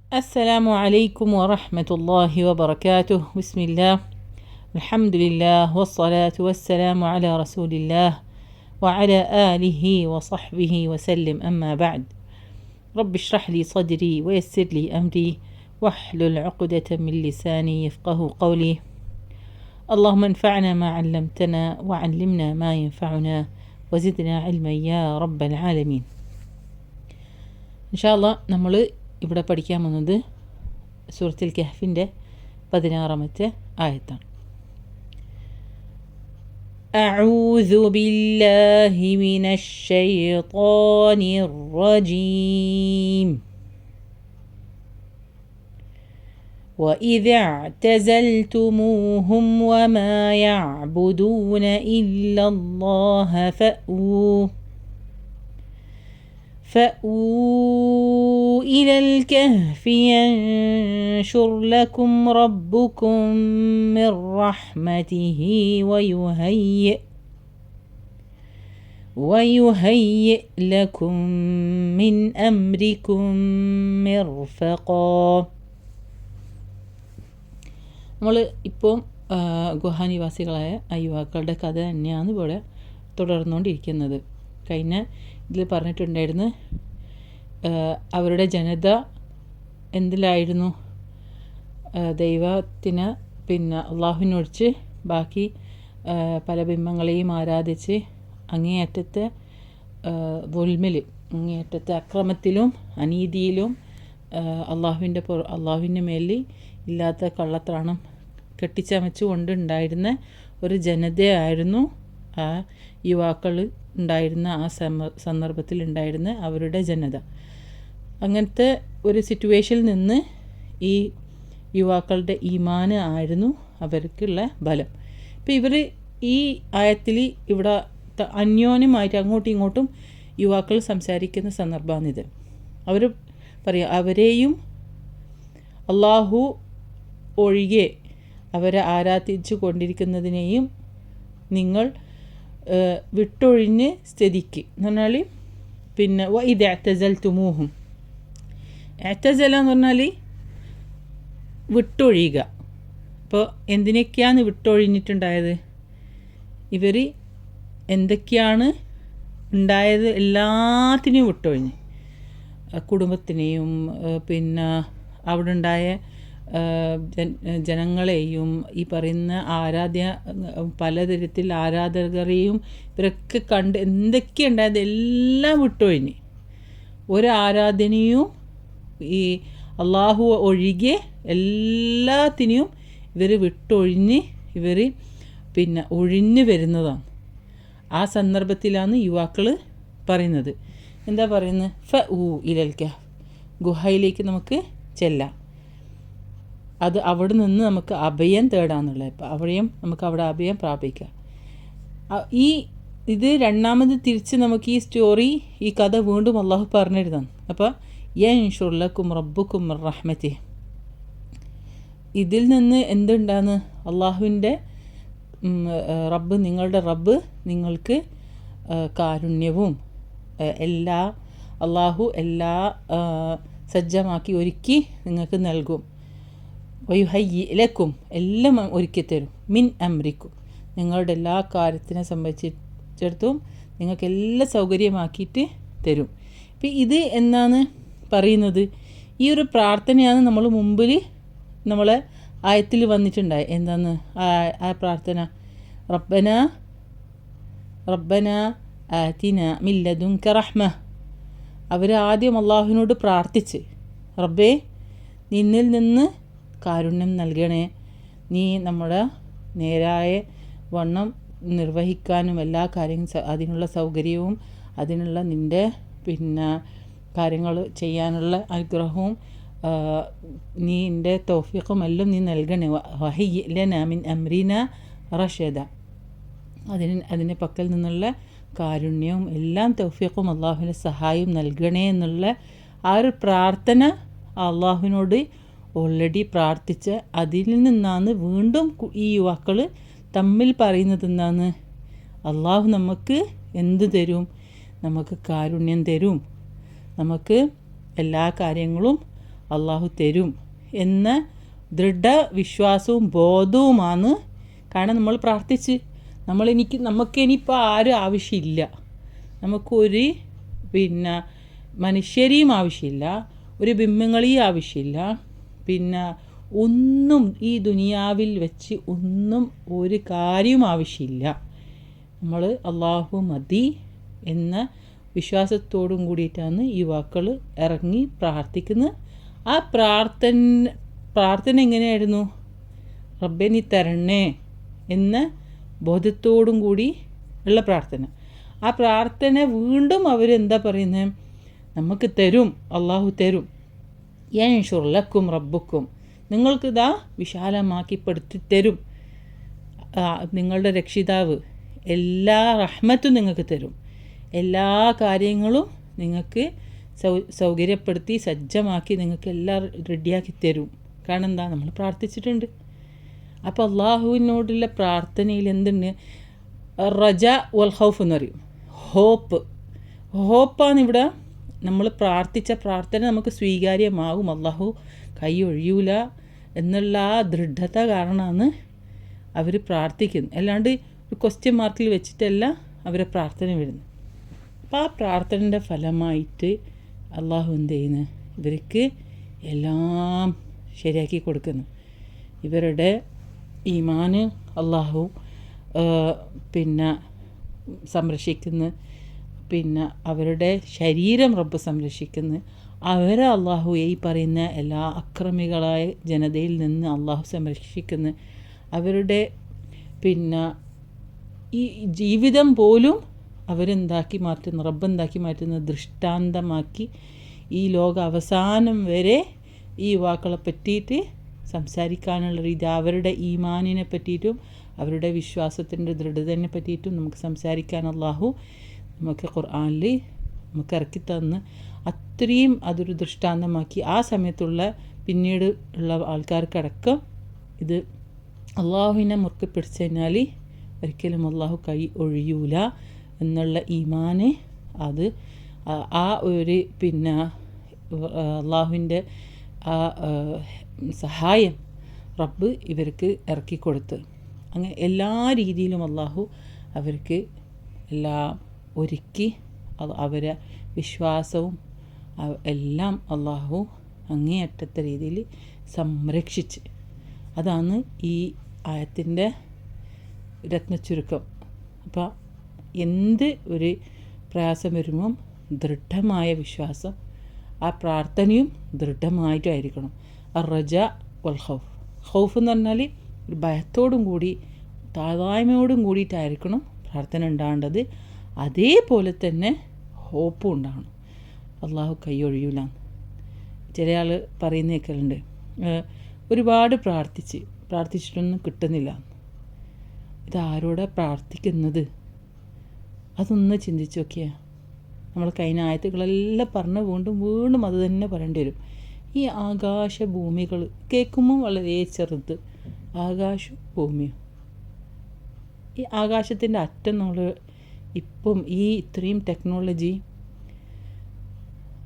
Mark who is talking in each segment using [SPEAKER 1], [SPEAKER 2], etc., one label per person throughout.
[SPEAKER 1] السلام عليكم ورحمة الله وبركاته. بسم الله، الحمد لله والصلاة والسلام على رسول الله وعلى آله وصحبه وسلم. أما بعد، رب اشرح لي صدري ويسر لي أمري واحلل عقدة من لساني يفقه قولي. اللهم انفعنا ما علمتنا وعلمنا ما ينفعنا وزدنا علما يا رب العالمين. إن شاء الله നമ്മൾ ഇവിടെ പഠിക്കാൻ പോകുന്നത് സൂറത്തുൽ കഹ്ഫിൻ്റെ 16-ാമത്തെ ആയത്താണ്. അഊദു ബില്ലാഹി മിനശ് ശൈത്വാനിർ റജീം. وَإِذِ اعْتَزَلْتُمُوهُمْ وَمَا يَعْبُدُونَ إِلَّا اللَّهَ فَأْوُوا إِلَى الْكَهْفِ يَنشُرْ لَكُمْ رَبُّكُمْ مِنْ رَحْمَتِهِ وَيُهَيِّئْ لَكُمْ مِنْ أَمْرِكُمْ مِرْفَقًا. നമ്മൾ ഇപ്പോൾ ഗുഹാനിവാസികളായ ആ യുവാക്കളുടെ കഥ തന്നെയാണ് ഇവിടെ തുടർന്നുകൊണ്ടിരിക്കുന്നത്. കഴിഞ്ഞ ഇതിൽ പറഞ്ഞിട്ടുണ്ടായിരുന്നു അവരുടെ ജനത എന്തിലായിരുന്നു? ദൈവത്തിന് അള്ളാഹുവിനൊഴിച്ച് ബാക്കി പല ബിംബങ്ങളെയും ആരാധിച്ച് അങ്ങേയറ്റത്തെ അങ്ങേയറ്റത്തെ അക്രമത്തിലും അനീതിയിലും അള്ളാഹുവിൻ്റെ മേലിൽ ഇല്ലാത്ത കള്ളത്രാണം കെട്ടിച്ചമച്ചു കൊണ്ടുണ്ടായിരുന്ന ഒരു ജനതയായിരുന്നു ആ യുവാക്കൾ ഉണ്ടായിരുന്ന ആ സന്ദർഭത്തിൽ ഉണ്ടായിരുന്ന അവരുടെ ജനത. അങ്ങനത്തെ ഒരു സിറ്റുവേഷനിൽ നിന്ന് ഈ യുവാക്കളുടെ ഈമാന് ആയിരുന്നു അവർക്കുള്ള ബലം. ഇപ്പം ഇവർ ഈ ആയത്തിൽ ഇവിടെ അന്യോന്യമായിട്ട് അങ്ങോട്ടും ഇങ്ങോട്ടും യുവാക്കൾ സംസാരിക്കുന്ന സന്ദർഭമാണിത്. അവർ പറയാം, അവരെയും അള്ളാഹു ഒഴികെ അവരെ ആരാധിച്ചു കൊണ്ടിരിക്കുന്നതിനെയും നിങ്ങൾ വിട്ടൊഴിഞ്ഞ് സ്ഥിതിക്ക് എന്ന് പറഞ്ഞാൽ ഇത് എഅ്തസൽതുമൂഹും, എഅ്തസല എന്ന് പറഞ്ഞാൽ വിട്ടൊഴിയുക. അപ്പോൾ എന്തിനൊക്കെയാണ് വിട്ടൊഴിഞ്ഞിട്ടുണ്ടായത്? ഇവർ എന്തൊക്കെയാണ് ഉണ്ടായത് എല്ലാത്തിനെയും വിട്ടൊഴിഞ്ഞ്, കുടുംബത്തിനെയും അവിടെ ഉണ്ടായ ജനങ്ങളെയും ഈ പറയുന്ന പലതരത്തിൽ ആരാധകരെയും ഇവരൊക്കെ കണ്ട് എന്തൊക്കെ ഉണ്ടായത് എല്ലാം വിട്ടൊഴിഞ്ഞ് ഒരു ആരാധനയും ഈ അള്ളാഹു ഒഴികെ എല്ലാത്തിനെയും ഇവർ വിട്ടൊഴിഞ്ഞ് ഇവർ ഒഴിഞ്ഞു വരുന്നതാണ്. ആ സന്ദർഭത്തിലാണ് യുവാക്കൾ പറയുന്നത്. എന്താ പറയുന്നത്? ഇലൽ കഹ്ഫ്, ഗുഹയിലേക്ക് നമുക്ക് ചെല്ലാം. അത് അവിടെ നിന്ന് നമുക്ക് അഭയം തേടാന്നുള്ളത്. ഇപ്പം നമുക്ക് അവിടെ അഭയം പ്രാപിക്കാം. ഇത് രണ്ടാമത് തിരിച്ച് നമുക്ക് ഈ കഥ വീണ്ടും അള്ളാഹു പറഞ്ഞിരുന്നു. അപ്പോൾ യൻഷുർ ലക്കും റബ്ബുക്കും മിർ റഹ്മതിഹി, ഇതിൽ നിന്ന് എന്തുണ്ടാന്ന്? അള്ളാഹുവിൻ്റെ നിങ്ങളുടെ റബ്ബ് നിങ്ങൾക്ക് കാരുണ്യവും അള്ളാഹു എല്ലാ സജ്ജമാക്കി ഒരുക്കി നിങ്ങൾക്ക് നൽകും. വയുഹയ്യി ലക്കും, എല്ലാം ഒരുക്കി തരും. മിൻ അംരിക്കും, നിങ്ങളുടെ എല്ലാ കാര്യത്തിനെ സംബന്ധിച്ചിടത്തും നിങ്ങൾക്ക് എല്ലാം സൗകര്യമാക്കിയിട്ട് തരും. ഇപ്പം ഇത് എന്നാണ് പറയുന്നത്? ഈ ഒരു പ്രാർത്ഥനയാണ് നമ്മൾ മുമ്പിൽ നമ്മളെ ആയത്തിൽ വന്നിട്ടുണ്ടായി. എന്താണ് ആ പ്രാർത്ഥന? റബ്ബന ആതിന മിൻ ലദുൻക റഹ്മ. അവർ ആദ്യം അള്ളാഹുവിനോട് പ്രാർത്ഥിച്ച്, റബ്ബേ നിന്നിൽ നിന്ന് കാരുണ്യം നൽകണേ, നീ നമ്മുടെ നേരായ വണ്ണം നിർവഹിക്കാനും എല്ലാ കാര്യങ്ങളും അതിനുള്ള സൗകര്യവും അതിനുള്ള നിൻ്റെ കാര്യങ്ങൾ ചെയ്യാനുള്ള അനുഗ്രഹവും നീ എൻ്റെ തൗഫീഖും എല്ലാം നീ നൽകണേ. വഹയ്യി ലനാ മിൻ അംരിന റഷദ, അതിൻ്റെ പക്കൽ നിന്നുള്ള കാരുണ്യവും എല്ലാം തൗഫീഖും അള്ളാഹുവിൻ്റെ സഹായം നൽകണേ എന്നുള്ള ആ ഒരു പ്രാർത്ഥന അള്ളാഹുവിനോട് ഓൾറെഡി പ്രാർത്ഥിച്ച് അതിൽ നിന്നാണ് വീണ്ടും ഈ യുവാക്കൾ തമ്മിൽ പറയുന്നത് എന്താണ്? അള്ളാഹു നമുക്ക് എന്ത് തരും? നമുക്ക് കാരുണ്യം തരും, നമുക്ക് എല്ലാ കാര്യങ്ങളും അള്ളാഹു തരും എന്ന ദൃഢവിശ്വാസവും ബോധവുമാണ്. കാരണം നമ്മൾ പ്രാർത്ഥിച്ച് നമുക്കിനിപ്പോൾ ആരും ആവശ്യമില്ല, നമുക്കൊരു മനുഷ്യരെയും ആവശ്യമില്ല, ഒരു ബിംബങ്ങളെയും ആവശ്യമില്ല, ഒന്നും ഈ ദുനിയാവിൽ വെച്ച് ഒന്നും ഒരു കാര്യവും ആവശ്യമില്ല. നമ്മൾ അള്ളാഹു മതി എന്ന വിശ്വാസത്തോടും കൂടിയിട്ടാണ് ഈ വാക്കുകൾ ഇറങ്ങി പ്രാർത്ഥിക്കുന്നത്. ആ പ്രാർത്ഥന എങ്ങനെയായിരുന്നു? റബ്ബേ നീ തരണേ എന്ന ബോധത്തോടും കൂടി ഉള്ള പ്രാർത്ഥന. ആ പ്രാർത്ഥന വീണ്ടും അവരെന്താ പറയുന്നത്? നമുക്ക് തരും, അള്ളാഹു തരും. യൻഷുർ ലക്കും റബ്ബുക്കും, നിങ്ങൾക്കിതാ വിശാലമാക്കിപ്പെടുത്തി തരും. നിങ്ങളുടെ രക്ഷിതാവ് എല്ലാ റഹ്മത്തും നിങ്ങൾക്ക് തരും, എല്ലാ കാര്യങ്ങളും നിങ്ങൾക്ക് സൗകര്യപ്പെടുത്തി സജ്ജമാക്കി നിങ്ങൾക്ക് എല്ലാം റെഡിയാക്കി തരും. കാരണം എന്താ? നമ്മൾ പ്രാർത്ഥിച്ചിട്ടുണ്ട്. അപ്പോൾ അള്ളാഹുവിനോടുള്ള പ്രാർത്ഥനയിൽ എന്തുണ്ട്? റജ വൽ ഖൗഫ് എന്ന് പറയും. ഹോപ്പാണ് ഇവിടെ. നമ്മൾ പ്രാർത്ഥിച്ച പ്രാർത്ഥന നമുക്ക് സ്വീകാര്യമാകും, അള്ളാഹു കൈ ഒഴിയൂല എന്നുള്ള ആ ദൃഢത കാരണമാണ് അവർ പ്രാർത്ഥിക്കുന്നത്. അല്ലാണ്ട് ഒരു ക്വസ്റ്റ്യൻ മാർക്കിൽ വെച്ചിട്ടല്ല അവരെ പ്രാർത്ഥന വരുന്നത്. അപ്പോൾ ആ പ്രാർത്ഥനയുടെ ഫലമായിട്ട് അള്ളാഹു എന്ത് ചെയ്യുന്നു? ഇവർക്ക് എല്ലാം ശരിയാക്കി കൊടുക്കുന്നു. ഇവരുടെ ഈമാന് അള്ളാഹു സംരക്ഷിക്കുന്നു, അവരുടെ ശരീരം റബ്ബ് സംരക്ഷിക്കുന്നു. അവരെ അള്ളാഹു ഈ പറയുന്ന എല്ലാ അക്രമികളായ ജനതയിൽ നിന്ന് അള്ളാഹു സംരക്ഷിക്കുന്നു. അവരുടെ ഈ ജീവിതം പോലും റബ്ബ് എന്താക്കി മാറ്റുന്ന ദൃഷ്ടാന്തമാക്കി ഈ ലോക അവസാനം വരെ ഈ യുവാക്കളെ പറ്റിയിട്ട് സംസാരിക്കാനുള്ള രീതി, അവരുടെ ഈമാനിനെ പറ്റിയിട്ടും അവരുടെ വിശ്വാസത്തിൻ്റെ ദൃഢതയെ പറ്റിയിട്ടും നമുക്ക് സംസാരിക്കാൻ അള്ളാഹു നമുക്ക് ഖുർആനിൽ നമുക്ക് ഇറക്കി തന്ന് അത്രയും അതൊരു ദൃഷ്ടാന്തമാക്കി. ആ സമയത്തുള്ള പിന്നീട് ഉള്ള ആൾക്കാർക്കടക്കം ഇത് അള്ളാഹുവിനെ മുറുക്കെ പിടിച്ചു കഴിഞ്ഞാൽ ഒരിക്കലും അള്ളാഹു കൈ ഒഴിയൂല എന്നുള്ള ഈമാന്, അത് ആ ഒരു അള്ളാഹുവിൻ്റെ ആ സഹായം റബ്ബ് ഇവർക്ക് ഇറക്കിക്കൊടുത്ത് അങ്ങനെ എല്ലാ രീതിയിലും അള്ളാഹു അവർക്ക് എല്ലാം ഒരുക്കി. അവരെ വിശ്വാസവും എല്ലാം അള്ളാഹു അങ്ങേയറ്റത്തെ രീതിയിൽ സംരക്ഷിച്ച്. അതാണ് ഈ ആയത്തിൻ്റെ രത്നച്ചുരുക്കം. അപ്പോൾ എന്ത് ഒരു പ്രയാസം വരുമ്പം ദൃഢമായ വിശ്വാസം, ആ പ്രാർത്ഥനയും ദൃഢമായിട്ടായിരിക്കണം. റജ വൽ ഖൗഫ് എന്ന് പറഞ്ഞാൽ ഒരു ഭയത്തോടും കൂടി താഴ്മയോടും കൂടിയിട്ടായിരിക്കണം പ്രാർത്ഥന ഉണ്ടാകേണ്ടത്. അതേപോലെ തന്നെ ഹോപ്പും ഉണ്ടാകണം, അള്ളാഹു കൈയൊഴിയൂല. ചില ആൾ പറയുന്ന കേൾക്കലുണ്ട്, ഒരുപാട് പ്രാർത്ഥിച്ചിട്ടൊന്നും കിട്ടുന്നില്ല. ഇതാരോടെ പ്രാർത്ഥിക്കുന്നത്? അതൊന്ന് ചിന്തിച്ച് നോക്കിയാൽ നമ്മൾ കഴിഞ്ഞ ആയത്തുകളെല്ലാം പറഞ്ഞ് വീണ്ടും അത് തന്നെ പറയേണ്ടി വരും. ഈ ആകാശഭൂമികൾ കേൾക്കുമ്പോൾ വളരെ ചെറുത്, ആകാശവും ഭൂമിയും. ഈ ആകാശത്തിൻ്റെ അറ്റം നമ്മൾ ഇപ്പം ഈ ഇത്രയും ടെക്നോളജി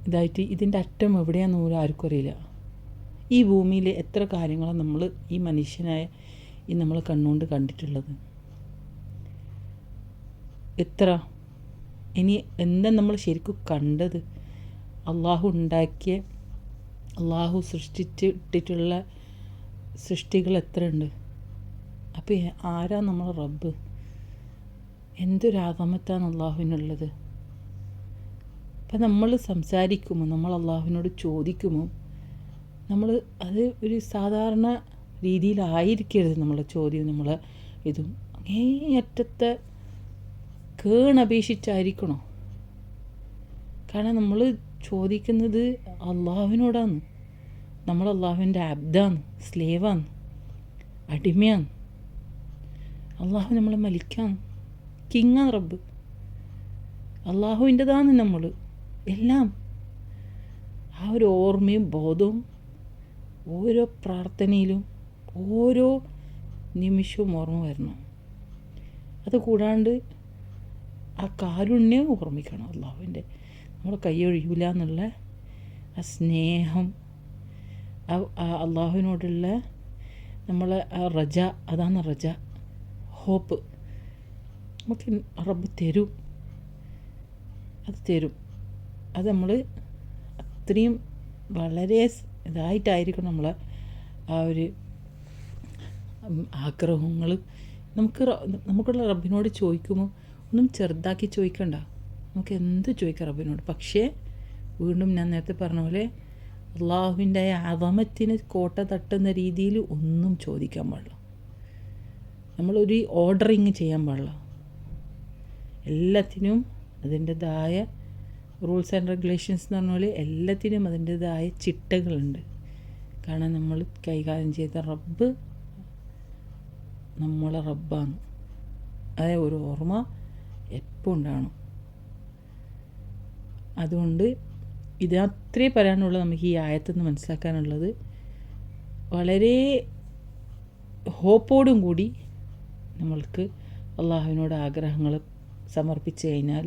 [SPEAKER 1] ഇതായിട്ട് ഇതിൻ്റെ അറ്റം എവിടെയാണെന്ന് പോലും ആർക്കും അറിയില്ല. ഈ ഭൂമിയിൽ എത്ര കാര്യങ്ങളാണ് നമ്മൾ ഈ മനുഷ്യനായ ഈ നമ്മൾ കണ്ണുകൊണ്ട് കണ്ടിട്ടുള്ളത്? എത്ര? ഇനി എന്താ നമ്മൾ ശരിക്കും കണ്ടത്? അള്ളാഹു ഉണ്ടാക്കിയ, അള്ളാഹു സൃഷ്ടിച്ചിട്ടിട്ടുള്ള സൃഷ്ടികൾ എത്ര ഉണ്ട്? അപ്പോൾ ആരാ നമ്മൾ റബ്ബ്? എന്തൊരാഗമത്താണ് അള്ളാഹുവിനുള്ളത്? അപ്പം നമ്മൾ സംസാരിക്കുമ്പോൾ, നമ്മൾ അള്ളാഹുവിനോട് ചോദിക്കുമ്പോൾ, നമ്മൾ അത് ഒരു സാധാരണ രീതിയിലായിരിക്കരുത് നമ്മളെ ചോദ്യം, നമ്മളെ ഇതും അങ്ങേയറ്റത്തെ കേണപേക്ഷിച്ചായിരിക്കണോ? കാരണം നമ്മൾ ചോദിക്കുന്നത് അള്ളാഹുവിനോടാണ്. നമ്മൾ അള്ളാഹുവിൻ്റെ അബ്ദാണ്, സ്ലേവാണ്, അടിമയാണ്. അള്ളാഹു നമ്മളെ മലിക്കാണ്, കിങ്ങാണ് റബ്ബ്. അള്ളാഹുവിൻ്റെതാണ് നമ്മൾ എല്ലാം. ആ ഒരു ഓർമ്മയും ബോധവും ഓരോ പ്രാർത്ഥനയിലും ഓരോ നിമിഷവും ഓർമ്മ വരണം. അത് കൂടാണ്ട് ആ കാരുണ്യം ഓർമ്മിക്കണം അള്ളാഹുവിൻ്റെ. നമ്മൾ കൈയൊഴിയൂല എന്നുള്ള ആ സ്നേഹം, അള്ളാഹുവിനോടുള്ള നമ്മളെ റജ, അതാണ് റജ, ഹോപ്പ്. നമുക്ക് റബ്ബ് തരും, അത് തരും. അത് നമ്മൾ അത്രയും വളരെ ഇതായിട്ടായിരിക്കും നമ്മളെ ആ ഒരു ആഗ്രഹങ്ങൾ. നമുക്കുള്ള റബ്ബിനോട് ചോദിക്കുമ്പോൾ ഒന്നും ചെറുതാക്കി ചോദിക്കണ്ട, നമുക്ക് എന്ത് ചോദിക്കാം റബ്ബിനോട്. പക്ഷേ വീണ്ടും ഞാൻ നേരത്തെ പറഞ്ഞ പോലെ അള്ളാഹുവിൻ്റെ അദമത്തിന് കോട്ട തട്ടുന്ന രീതിയിൽ ഒന്നും ചോദിക്കാൻ പാടില്ല. നമ്മളൊരു ഓർഡറിങ് ചെയ്യാൻ പാടില്ല. എല്ലാത്തിനും അതിൻ്റെതായ റൂൾസ് ആൻഡ് റെഗുലേഷൻസ് എന്ന് പറഞ്ഞ പോലെ എല്ലാത്തിനും അതിൻ്റെതായ ചിട്ടകളുണ്ട്. കാരണം നമ്മൾ കൈകാര്യം ചെയ്ത റബ്ബ് നമ്മളെ റബ്ബാണ്. അതേ ഒരു ഓർമ്മ എപ്പോൾ ഉണ്ടാകണം. അതുകൊണ്ട് ഇത് അത്രേ പറയാനുള്ളത്. നമുക്ക് ഈ ആയത്തുനിന്ന് മനസ്സിലാക്കാനുള്ളത്, വളരെ ഹോപ്പോടും കൂടി നമ്മൾക്ക് അള്ളാഹുവിനോട് ആഗ്രഹങ്ങൾ സമർപ്പിച്ച് കഴിഞ്ഞാൽ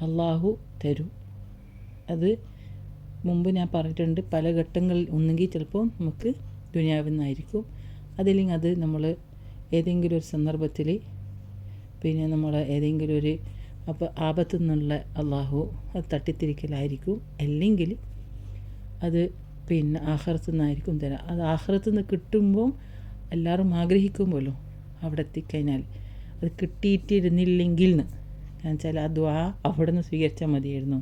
[SPEAKER 1] അള്ളാഹു തരും. അത് മുമ്പ് ഞാൻ പറഞ്ഞിട്ടുണ്ട്, പല ഘട്ടങ്ങളിൽ ഒന്നുകിൽ ചിലപ്പോൾ നമുക്ക് ദുനിയാവിൽ നിന്നായിരിക്കും, അതില്ലെങ്കിൽ അത് നമ്മൾ ഏതെങ്കിലും ഒരു സന്ദർഭത്തിൽ പിന്നെ നമ്മൾ ഏതെങ്കിലും ഒരു ആപത്തു നിന്നുള്ള അള്ളാഹു അത് തട്ടിത്തിരിക്കലായിരിക്കും, അല്ലെങ്കിൽ അത് പിന്നെ ആഖിറത്തു നിന്നായിരിക്കും തരാം. അത് ആഖിറത്തു നിന്ന് കിട്ടുമ്പം എല്ലാവരും ആഗ്രഹിക്കുമ്പോഴല്ലോ അവിടെ എത്തിക്കഴിഞ്ഞാൽ അത് കിട്ടിയിട്ടിരുന്നില്ലെങ്കിൽ എന്ന് വെച്ചാൽ ആ ദുആ അവിടെ നിന്ന് സ്വീകരിച്ചാൽ മതിയായിരുന്നു,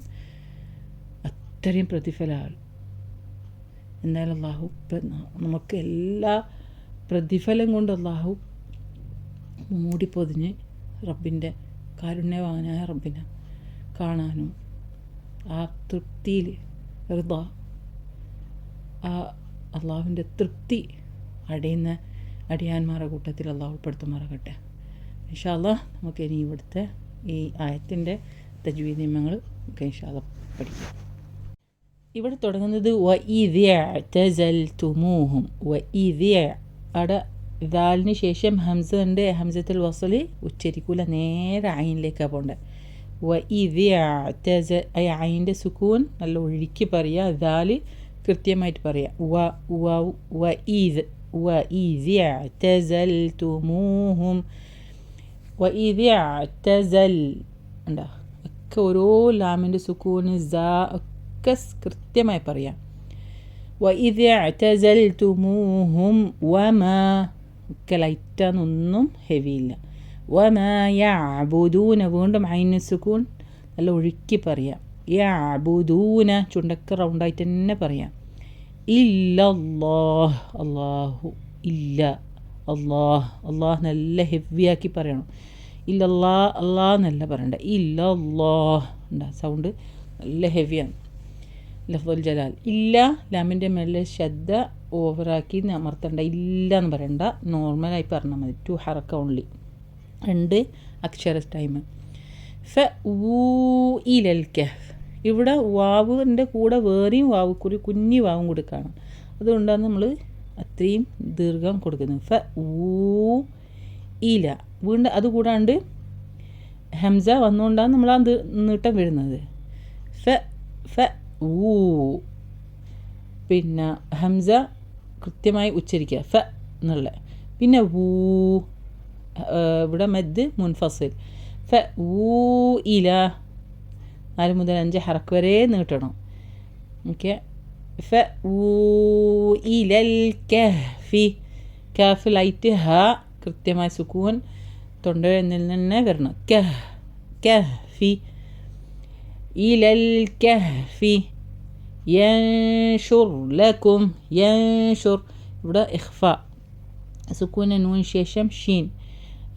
[SPEAKER 1] അത്രയും പ്രതിഫലമാണ്. എന്നാലും അള്ളാഹു നമുക്ക് എല്ലാ പ്രതിഫലം കൊണ്ട് അള്ളാഹു മൂടിപ്പൊതിഞ്ഞ് റബ്ബിൻ്റെ കാരുണ്യവാനായ റബ്ബിനെ കാണാനും ആ തൃപ്തിയിൽ റിദ, ആ അള്ളാഹുവിൻ്റെ തൃപ്തി അടയുന്ന അടിയാന്മാരുടെ കൂട്ടത്തിൽ അള്ളാഹു ഉൾപ്പെടുത്തുമാറാകട്ടെ. ഇൻഷാ അല്ലാഹ് നമുക്ക് ഇനി ഇവിടുത്തെ ഈ ആയത്തിൻ്റെ തജ്വീദ് നിയമങ്ങൾ നമുക്ക് ഇൻഷാ അല്ലാഹ് പഠിക്കാം. ഇവിടെ തുടങ്ങുന്നത് വഇദ് അഅ്തസൽതുമൂഹും. വഇദ് അവിടെ ദാലിന് ശേഷം ഹംസ ഉണ്ട്, ഹംസത്തുൽ വസ്ലി ഉച്ചരിക്കൂല, നേരെ ഐനിലേക്കാണ് പോകേണ്ടത്. വഇദ് ഐൻ്റെ സുക്കൂൻ നല്ല ഒഴുക്കി പറയുക, ദാല് കൃത്യമായിട്ട് പറയുക. വഇദ് അഅ്തസൽതുമൂഹും. വഇദ് അഅ്തസൽ ഉണ്ടോ ഒക്കെ ഓരോ ലാമിൻ്റെ സുക്കൂന് ഒക്കെ കൃത്യമായി പറയാം. വഇദ് അഅ്തസൽതുമൂഹും വമാ ഒക്കെ ലൈറ്റാന്നൊന്നും ഹെവിയില്ല. വമാ യഅ്ബുദൂന വീണ്ടും ഐന് സുക്കൂൻ നല്ല ഒഴുക്കി പറയാം. യഅ്ബുദൂന ചുണ്ടൊക്കെ റൗണ്ടായിട്ട് തന്നെ പറയാം. ഇല്ലല്ലാഹ് അള്ളാഹു ഇല്ല, അള്ളാഹ് നല്ല ഹെവിയാക്കി പറയണം. ഇല്ലല്ലാ അള്ളാഹ് എന്നല്ല പറയണ്ട, ഇല്ലല്ലാഹ് ഉണ്ടാ സൗണ്ട് നല്ല ഹെവിയാണ്. ലഫ്ദുൽ ജലാൽ ഇല്ല, ലാമിൻ്റെ മേലെ ശബ്ദ ഓവറാക്കി അമർത്തണ്ട, ഇല്ല എന്ന് പറയണ്ട, നോർമലായി പറഞ്ഞാൽ മതി. 2 ഹറക്ക ഓൺലി, 2 അക്ഷര ടൈം. ഇലൽ കഹ്ഫ് ഇവിടെ വാവിൻ്റെ കൂടെ വേറെയും വാവ് കുഞ്ഞി വാവും കൂടി കാണാം, അതുകൊണ്ടാണ് നമ്മൾ അത്രയും ദീർഘം കൊടുക്കുന്നത്. ഇല വീണ്ടും അതുകൂടാണ്ട് ഹംസ വന്നുകൊണ്ടാണ് നമ്മൾ ആ നീട്ടം വരുന്നത്. പിന്നെ ഹംസ കൃത്യമായി ഉച്ചരിക്കുക എന്നുള്ള. പിന്നെ ഇവിടെ മദ് മുൻഫസിൽ. ഇല 4 മുതൽ 5 ഹറക്ക് വരെ നീട്ടണം. ഓക്കെ. ഇലൽ കഹ്ഫി കാഫ് ലൈറ്റ് ഹ കൃത്യമായ സുക്കൂൻ തൊണ്ടയിൽ തന്നെ വരണം. കഹ്ഫി ഇലൽ കഹ്ഫി യൻഷുർ ലക്കും. യൻഷുർ ഇവിടെ ഇഖ്ഫ സുക്കൂന് നൂന് ശേഷം ഷീൻ,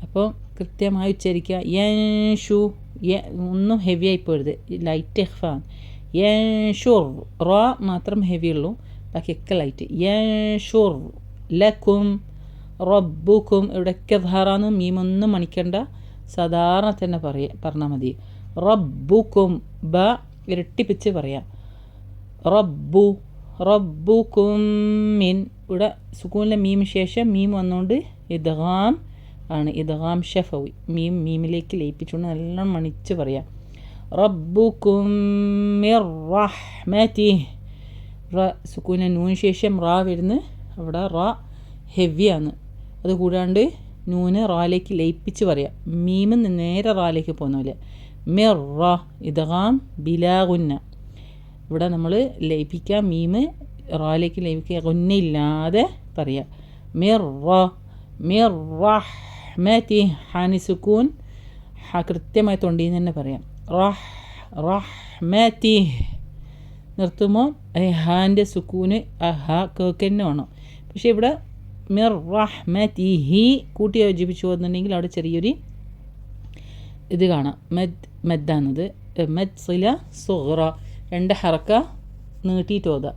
[SPEAKER 1] അപ്പോൾ കൃത്യമായി ഉച്ചരിക്കുക. യൻഷു ഒന്നും ഹെവി ആയി പോരുത്, ലൈറ്റ് ഇഖ്ഫ. യൻഷുർ റ മാത്രം ഹെവി ഉള്ളൂ, ബാക്കിയൊക്കെ ലൈറ്റ്. യൻഷുർ ലക്കും റബ്ബുക്കും ഇവിടെയൊക്കെ ധാരാന്ന് മീമൊന്നും മണിക്കണ്ട, സാധാരണ തന്നെ പറഞ്ഞാൽ മതി. റബ്ബുക്കും ബ ഇരട്ടിപ്പിച്ച് പറയാം. റബ്ബുക്കും മിൻ ഇവിടെ സുക്കൂനിലെ മീം ശേഷം മീം വന്നുകൊണ്ട് ഇദ്ഗാം ആണ്, ഇദ്ഗാം ഷഫവി. മീമിലേക്ക് ലയിപ്പിച്ചുകൊണ്ട് നല്ലോണം മണിച്ച് പറയാം. റബ്ബുക്കും മിർ റഹ്മതിഹി സുക്കൂന നൂന് ശേഷം റാ വരുന്നു. അവിടെ റാ ഹെവിയാണ്. അതുകൂടാണ്ട് നൂന് റാലേക്ക് ലയിപ്പിച്ച് പറയാം. മീമിന്ന് നേരെ റാലേക്ക് പോകുന്നില്ല. മിറ ഇദ്ഗാം ബിലാ ഗുന്ന. ഇവിടെ നമ്മൾ ലയിപ്പിക്കുക, മീമ് റാലേക്ക് ലയിപ്പിക്കുക, ഗുന്നയില്ലാതെ പറയാം. മിറ മിറഹ്മതി ഹാനി സുക്കൂൻ കൃത്യമായി തൊണ്ടിയിൽ തന്നെ പറയാം. റഹ്മതി നിർത്തുമ്പോൾ ഹാൻ്റെ സുക്കൂന് ഹ കേൾക്കന്നെ വേണം. പക്ഷേ ഇവിടെ മിർ റഹ്മതിഹി കൂട്ടി യോജിപ്പിച്ചു പോകുന്നുണ്ടെങ്കിൽ അവിടെ ചെറിയൊരു ഇത് കാണാം. മദ്ദാണത്. മദ് സില സുഗ്റ, 2 ഹറക്ക നീട്ടിയിട്ട് ഓതാം.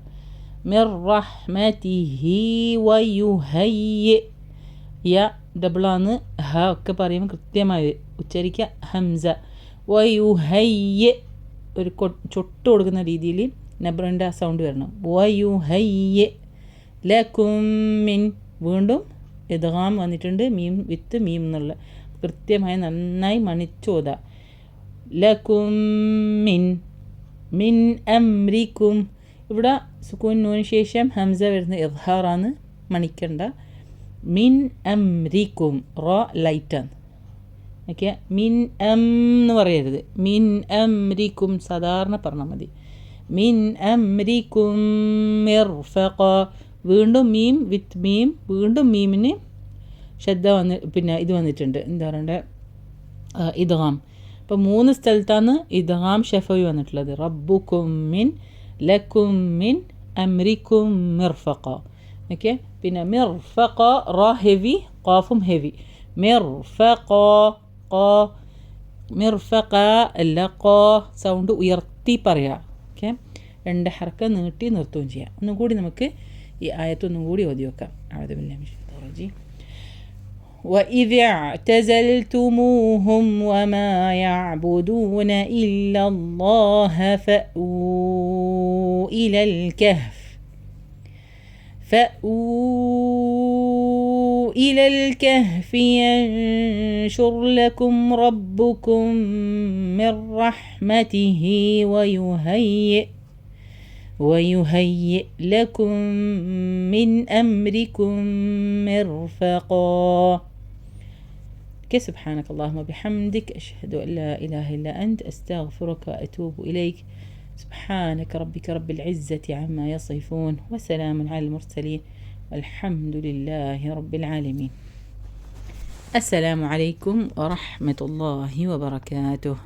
[SPEAKER 1] മിർ റഹ്മതിഹി വയുഹയ്യ്. യ ഡബിളാന്ന്. ഹ ഒക്കെ പറയുമ്പോൾ കൃത്യമായി ഉച്ചരിക്കുക. ഹംസ വയുഹയ്യ് ഒരു ചൊട്ട് കൊടുക്കുന്ന രീതിയിൽ നബ്രൻ്റെ ആ സൗണ്ട് വരണം. വയുഹയ്യ് ലക്കും മിൻ. വീണ്ടും ഇദ്ഗാം വന്നിട്ടുണ്ട്. മീം വിത്ത് മീം എന്നുള്ള കൃത്യമായി നന്നായി മണിച്ചോത. ലക്കും മിൻ മിൻ അംരിക്കും. ഇവിടെ സുക്കൂൻ നൂന് ശേഷം ഹംസ വരുന്ന ഇദ്ഹാറാണ്, മണിക്കണ്ട. മിൻ അംരിക്കും റ ലൈറ്റാണ്. ഓക്കെ, മിൻ എന്ന് പറയരുത്. മിൻ അംരിക്കും സാധാരണ പറഞ്ഞാൽ മതി. മിൻ അംരിക്കും മിർഫഖ. വീണ്ടും മീം വിത്ത് മീം. വീണ്ടും മീമിന് ശബ്ദ പിന്നെ ഇത് വന്നിട്ടുണ്ട്, എന്താ പറയണ്ടേ, ഇദ്ഗാം. അപ്പോൾ 3 സ്ഥലത്താണ് ഇദ്ഗാം ഷഫവി വന്നിട്ടുള്ളത്. റബ്ബുക്കും മിൻ, ലക്കും മിൻ, അംരിക്കും മിർഫഖ. ഓക്കെ, പിന്നെ മിർഫഖ റ ഹെവി, ഖാഫും ഹെവി. മിർഫഖ ഖ, മിർഫഖ അല്ല ഖ സൗണ്ട് ഉയർത്തി പറയാം. ഓക്കെ, 2 ഹർക്ക നീട്ടി നിർത്തുകയും ചെയ്യാം. ഒന്നും കൂടി നമുക്ക് ഈ ആയത്തൊന്നും കൂടി ഓതി വെക്കാം. അഊദു ബില്ലാഹി മിനശ് ശൈത്വാനിർ റജീം. وَإِذِ اعْتَزَلْتُمُوهُمْ وَمَا يَعْبُدُونَ إِلَّا اللَّهَ فَأْوُوا إِلَى الْكَهْفِ يَنشُرْ لَكُمْ رَبُّكُمْ مِنْ رَحْمَتِهِ ويهيئ لكم من أمركم مرفقا. سبحانك اللهم وبحمدك أشهد أن لا إله إلا أنت أستغفرك وأتوب إليك. سبحانك ربك رب العزة عما يصفون وسلام على المرسلين والحمد لله رب العالمين. السلام عليكم ورحمة الله وبركاته.